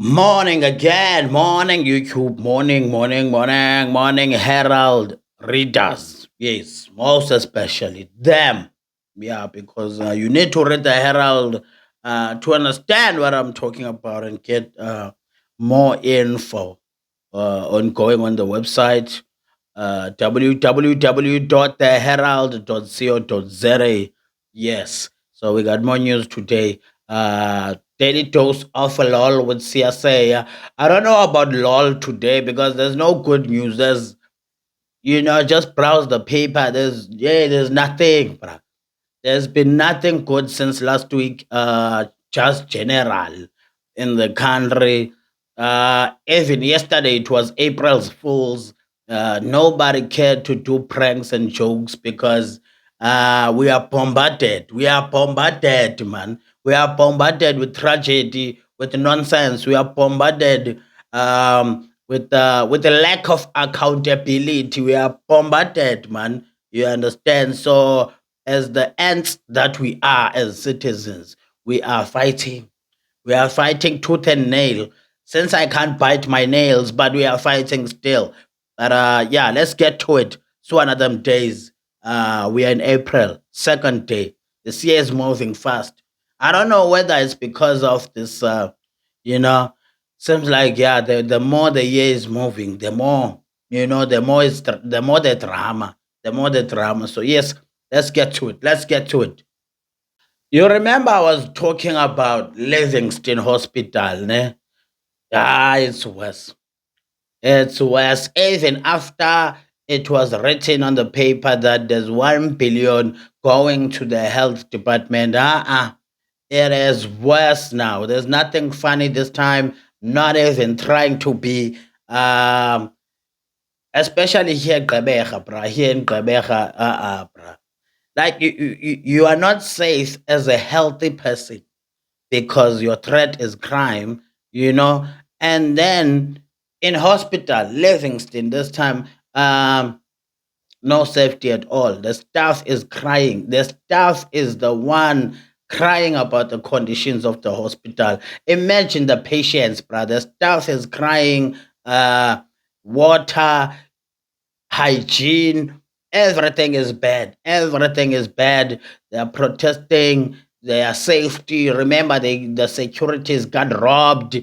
Morning again, morning YouTube, morning Herald readers. Yes, most especially them. Yeah, because you need to read the Herald to understand what I'm talking about and get more info on going on the website www.theherald.co.za. Yes, so we got more news today. Daily dose of LOL with Siya Seya. I don't know about LOL today because there's no good news. There's, just browse the paper. There's nothing, bruh. There's been nothing good since last week, just general in the country. Even yesterday, it was April's Fools. Nobody cared to do pranks and jokes because we are bombarded. We are bombarded, man. We are bombarded with tragedy, with nonsense. We are bombarded with the lack of accountability. We are bombarded, man. You understand? So as the ants that we are as citizens, we are fighting. We are fighting tooth and nail. Since I can't bite my nails, but we are fighting still. But yeah, let's get to it. So one of them days, we are in April, second day. The year is moving fast. I don't know whether it's because of this, you know, seems like yeah, the more the year is moving, the more the more the more the drama. So yes, let's get to it. Let's get to it. You remember I was talking about Livingstone Hospital, ne? Ah, it's worse. It's worse. Even after it was written on the paper that there's 1 billion going to the health department. It is worse now. There's nothing funny this time. Not even trying to be especially here in Gqeberha, bruh. Here in Gqeberha, bruh. Like you are not safe as a healthy person because your threat is crime, you know. And then in hospital, Livingston, this time, no safety at all. The staff is crying. The staff is the one crying about the conditions of the hospital. Imagine the patients, brother. Staff is crying. Water, hygiene, everything is bad. Everything is bad. They are protesting their safety. Remember, the securities got robbed.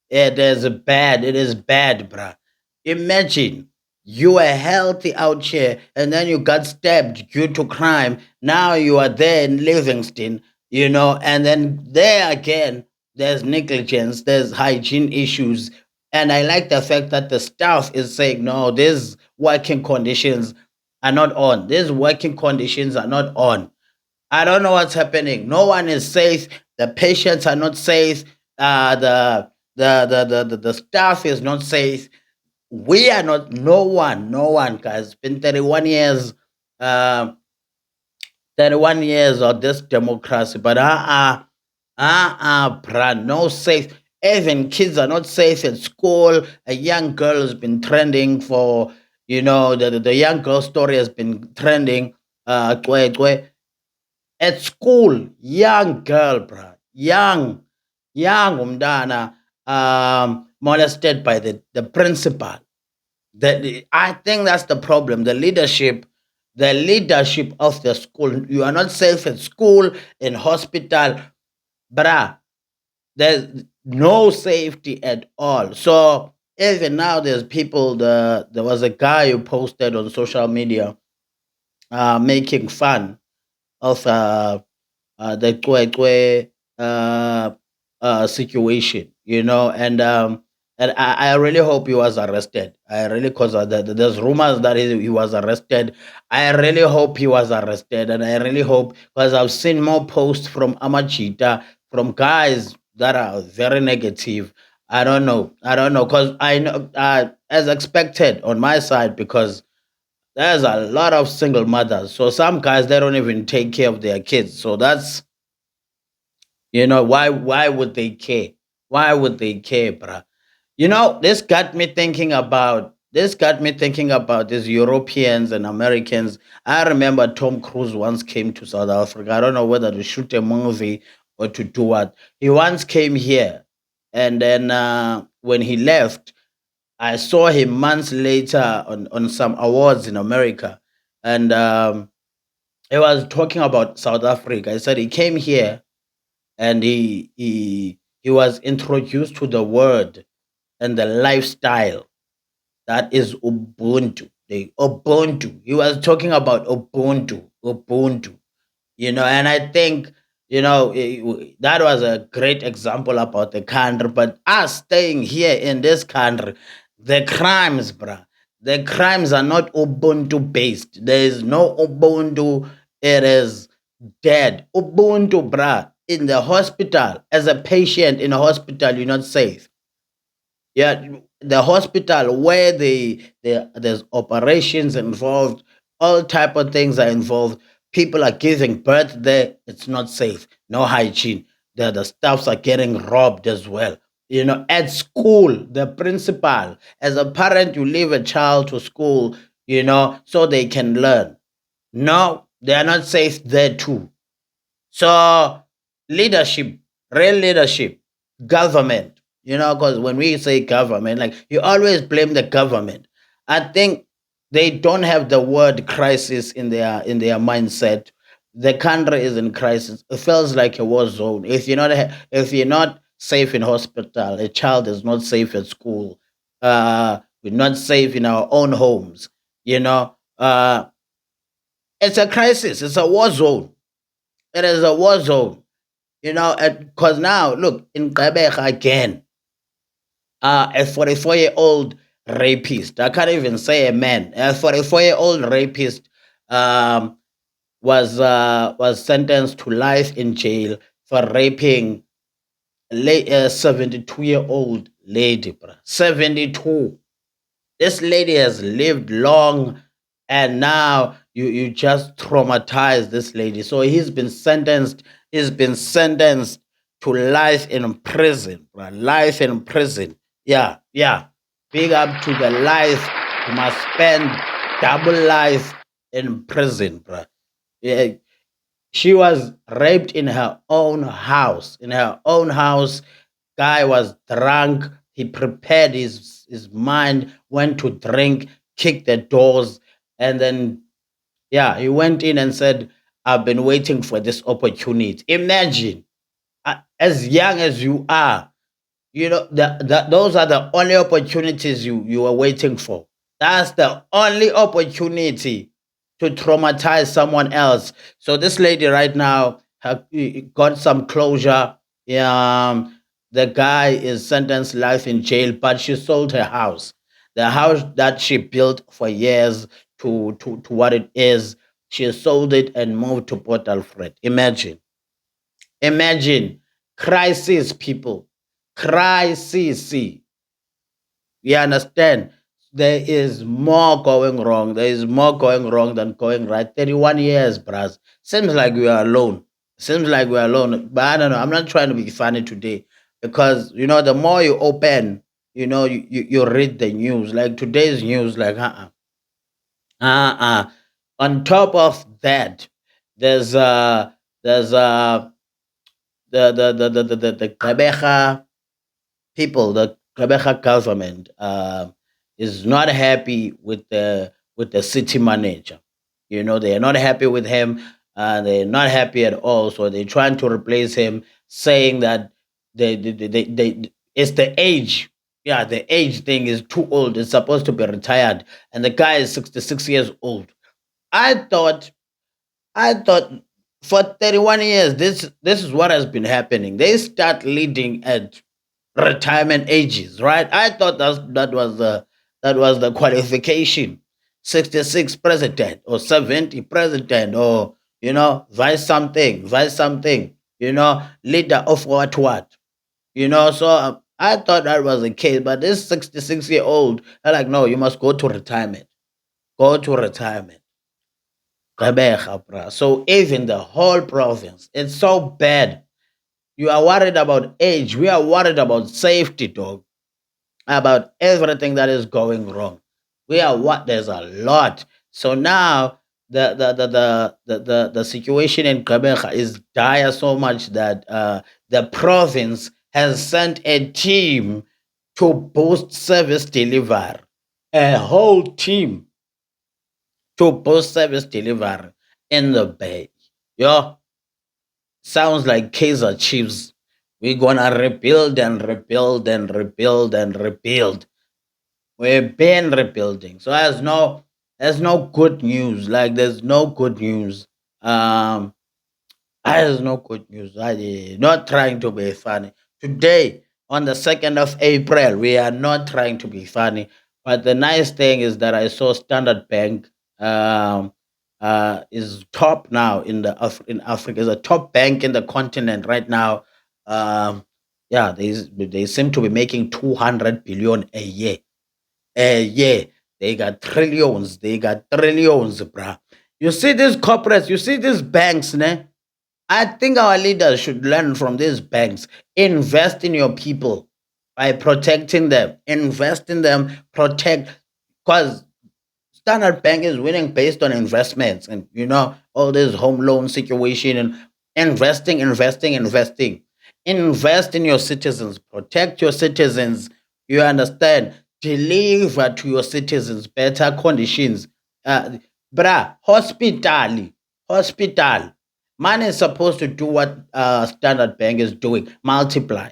It is bad. It is bad, bruh. Imagine you were healthy out here and then you got stabbed due to crime. Now you are there in Livingston, and then there again, there's negligence, there's hygiene issues. And I like the fact that the staff is saying, no, these working conditions are not on. These working conditions are not on. I don't know what's happening. No one is safe. The patients are not safe. The staff is not safe. We are not. No one, guys. It's been uh, 31 years of this democracy, but bruh, no safe. Even kids are not safe at school. A young girl has been trending for, the young girl story has been trending. At school, young girl, bruh, young umdana, molested by the principal. I think that's the problem. The leadership of the school. You are not safe at school, in hospital, bruh. There's no safety at all. So even now, there's people. There was a guy who posted on social media, making fun of the Kwekwe situation, and I really hope he was arrested. I really, because there's rumors that he was arrested. I really hope he was arrested, and I really hope, because I've seen more posts from Amachita, from guys that are very negative. I don't know, because I know, as expected on my side, because there's a lot of single mothers. So some guys, they don't even take care of their kids. So that's, why would they care? Why would they care, bruh? This got me thinking about these Europeans and Americans. I remember Tom Cruise once came to South Africa. I don't know whether to shoot a movie or to do what. He once came here And then when he left, I saw him months later on some awards in America, and he was talking about South Africa. He said he came here and he was introduced to the word and the lifestyle that is Ubuntu. The Ubuntu. He was talking about Ubuntu. Ubuntu. And I think that was a great example about the country. But us staying here in this country, the crimes, bruh, the crimes are not Ubuntu based. There is no Ubuntu. It is dead. Ubuntu, bruh, in the hospital, as a patient in a hospital, you're not safe. Yeah, the hospital where there's operations involved, all type of things are involved. People are giving birth there. It's not safe. No hygiene. The staffs are getting robbed as well. At school, the principal, as a parent, you leave a child to school, so they can learn. No, they are not safe there too. So leadership, real leadership, government, because when we say government, like you always blame the government. I think they don't have the word crisis in their mindset. The country is in crisis. It feels like a war zone. If you're not safe in hospital, a child is not safe at school. We're not safe in our own homes. You know, it's a crisis. It's a war zone. It is a war zone. Because now, look, in Quebec again, a 44-year-old rapist, I can't even say a man, a 44-year-old rapist um, was sentenced to life in jail for raping a 72-year-old lady, bruh. 72. This lady has lived long, and now you just traumatize this lady. So he's been sentenced to life in prison, bruh. Life in prison. Yeah, yeah. Big up to the life. You must spend double life in prison, bruh. Yeah, she was raped in her own house. In her own house, guy was drunk. He prepared his mind, went to drink, kicked the doors, and then yeah, he went in and said, "I've been waiting for this opportunity." Imagine, as young as you are, those are the only opportunities you are waiting for. That's the only opportunity to traumatize someone else. So this lady right now got some closure. The guy is sentenced life in jail, but she sold her house, the house that she built for years to what it is. She sold it and moved to Port Alfred. Imagine crisis, people, crisis. You understand? There is more going wrong. There is more going wrong than going right. 31 years, bros. Seems like we are alone. Seems like we're alone. But I don't know. I'm not trying to be funny today because, the more you open, you read the news. Like today's news, like, uh. On top of that, there's uh there's the Gqeberha people, the Gqeberha government, is not happy with the city manager. They are not happy with him. They're not happy at all. So they're trying to replace him, saying that it's the age. Yeah, the age thing is too old. It's supposed to be retired, and the guy is 66 years old. I thought I thought for 31 years this is what has been happening. They start leading at retirement ages, right? I thought that was the qualification. 66 president or 70 president or vice something, leader of what. So I thought that was the case, but this 66-year-old, they're like, no, you must go to retirement. Go to retirement. Gqeberha, bruh. So even the whole province, it's so bad. You are worried about age. We are worried about safety, dog. About everything that is going wrong. We are what there's a lot. So now the situation in Gqeberha is dire so much that the province has sent a team to boost service delivery. A whole team to boost service delivery in the Bay. Yo, sounds like Kaiser Chiefs. We're gonna rebuild and rebuild and rebuild and rebuild. We've been rebuilding. So there's no good news. Like there's no good news. Um there's no good news. Not trying to be funny. Today, on the 2nd of April, we are not trying to be funny. But the nice thing is that I saw Standard Bank um, is top now in Africa. Is a top bank in the continent right now. Um, yeah, they seem to be making 200 billion a year. A year. They got trillions. They got trillions, bruh. You see these corporates, you see these banks, ne? I think our leaders should learn from these banks. Invest in your people by protecting them. Invest in them, protect. Because Standard Bank is winning based on investments and all this home loan situation and investing. Invest in your citizens, protect your citizens. You understand? Deliver to your citizens better conditions. Uh, hospital. Money is supposed to do what Standard Bank is doing, multiply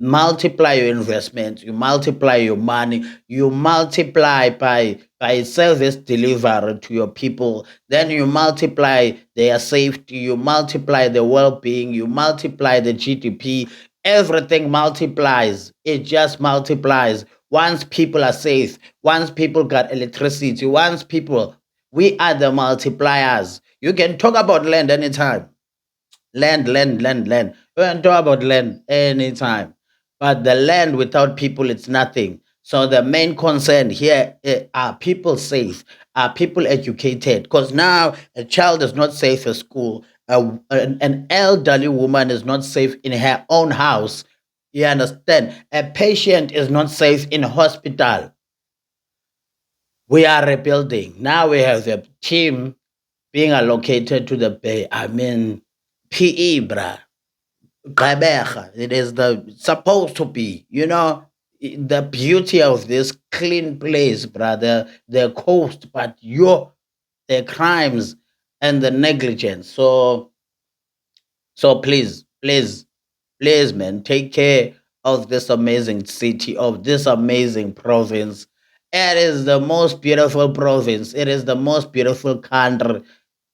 your investments, you multiply your money, you multiply by service delivery to your people, then you multiply their safety, you multiply the well-being, you multiply the GDP. Everything multiplies, it just multiplies. Once people are safe, once people got electricity, once people, we are the multipliers. You can talk about land anytime. Land. We can talk about land anytime. But the land without people, it's nothing. So the main concern here, are people safe? Are people educated? Because now a child is not safe at school. An elderly woman is not safe in her own house. You understand? A patient is not safe in hospital. We are rebuilding. Now we have the team being allocated to the Bay. I mean, PE, bruh. Gqeberha. It is the supposed to be, the beauty of this clean place, brother, the coast, but the crimes and the negligence. So please, man, take care of this amazing city, of this amazing province. It is the most beautiful province. It is the most beautiful country,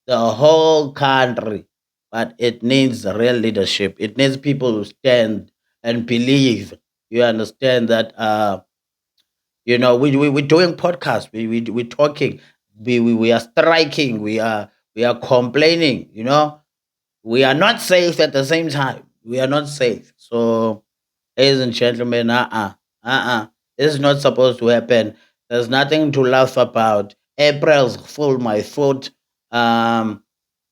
the whole country. But it needs real leadership. It needs people who stand and believe. You understand that? We're doing podcasts. We're talking. We are striking. We are complaining. We are not safe at the same time. We are not safe. So, ladies and gentlemen, this is not supposed to happen. There's nothing to laugh about. April's full my foot. Um,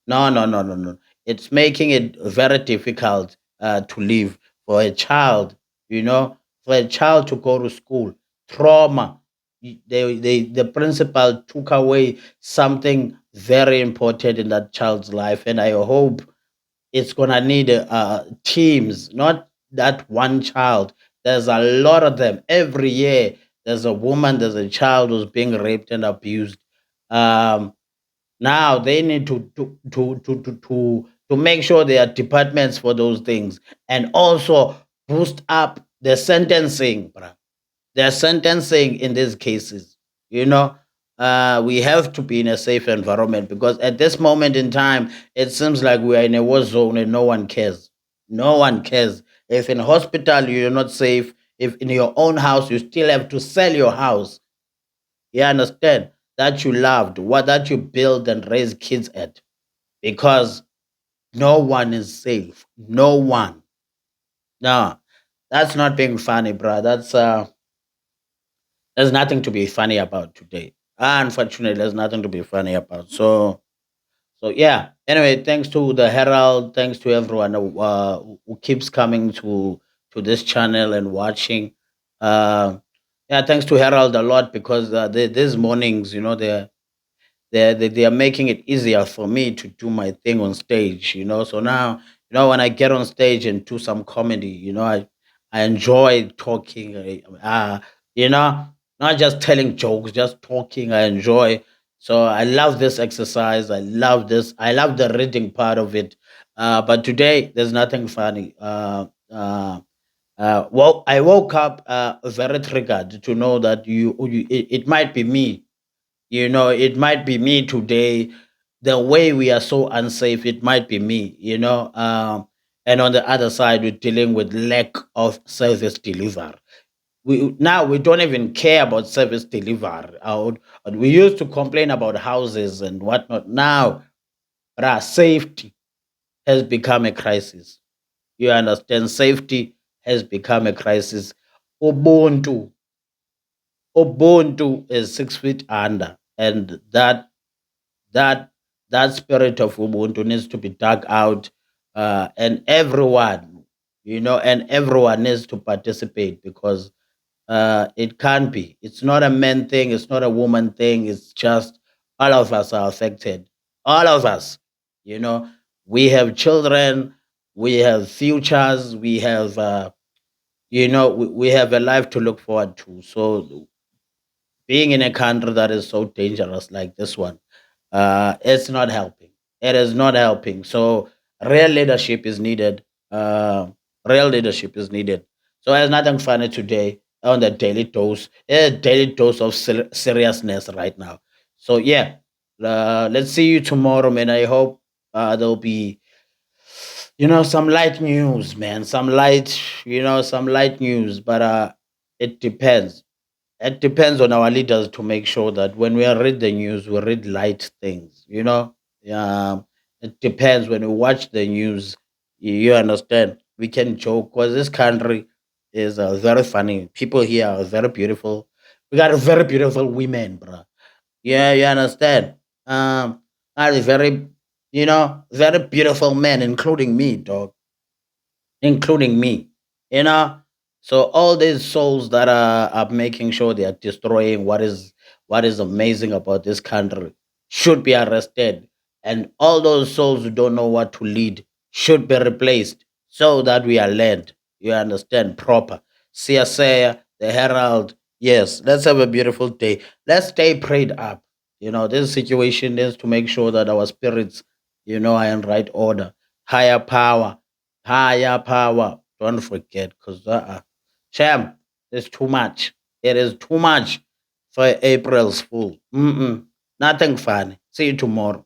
no, no, no, no, no. It's making it very difficult to live for a child, for a child to go to school. Trauma. The principal took away something very important in that child's life. And I hope it's going to need teams, not that one child. There's a lot of them. Every year, there's a woman, there's a child who's being raped and abused. Um, Now they need to make sure there are departments for those things and also boost up the sentencing, bruh. The sentencing in these cases. You know, we have to be in a safe environment because at this moment in time, it seems like we are in a war zone and no one cares. No one cares. If in hospital you're not safe, if in your own house you still have to sell your house, you understand that you loved, what that you build and raise kids at, because no one is safe. No one. No, that's not being funny, bro. There's nothing to be funny about today. Unfortunately, there's nothing to be funny about. So yeah. Anyway, thanks to the Herald, thanks to everyone who keeps coming to this channel and watching. Uh, yeah, thanks to Herald a lot because these mornings, they are making it easier for me to do my thing on stage. So now, when I get on stage and do some comedy, I enjoy talking. You know, not just telling jokes, just talking. I enjoy. So I love this exercise. I love this. I love the reading part of it. But today there's nothing funny. Well, I woke up very triggered to know that it might be me. It might be me today. The way we are so unsafe, it might be me. And on the other side, we're dealing with lack of service delivery. We don't even care about service delivery. We used to complain about houses and whatnot. Now, safety has become a crisis. You understand? Safety has become a crisis. Ubuntu, Ubuntu is 6 feet under, and that that spirit of Ubuntu needs to be dug out, and everyone needs to participate because it can't be. It's not a man thing. It's not a woman thing. It's just all of us are affected. All of us. You know, we have children. We have futures. We have a life to look forward to. So being in a country that is so dangerous like this one, it's not helping. It is not helping. So real leadership is needed. Real leadership is needed. So there's nothing funny today on the daily dose of seriousness right now. So yeah, let's see you tomorrow, man. I hope there'll be some light news, man. Some light news, but it depends. It depends on our leaders to make sure that when we read the news, we read light things. It depends when we watch the news. You understand? We can joke because this country is very funny. People here are very beautiful. We got very beautiful women, bro. Yeah, you understand? Are very, very beautiful men, including me, dog, including me. You know, so all these souls that are making sure they are destroying what is amazing about this country should be arrested, and all those souls who don't know what to lead should be replaced so that we are led. You understand? Proper. Siya Seya, the Herald. Yes, let's have a beautiful day. Let's stay prayed up. This situation is to make sure that our spirits, are in right order. Higher power, higher power. Don't forget, because Sham, it's too much. It is too much for April's Fool. Mm-mm. Nothing fun. See you tomorrow.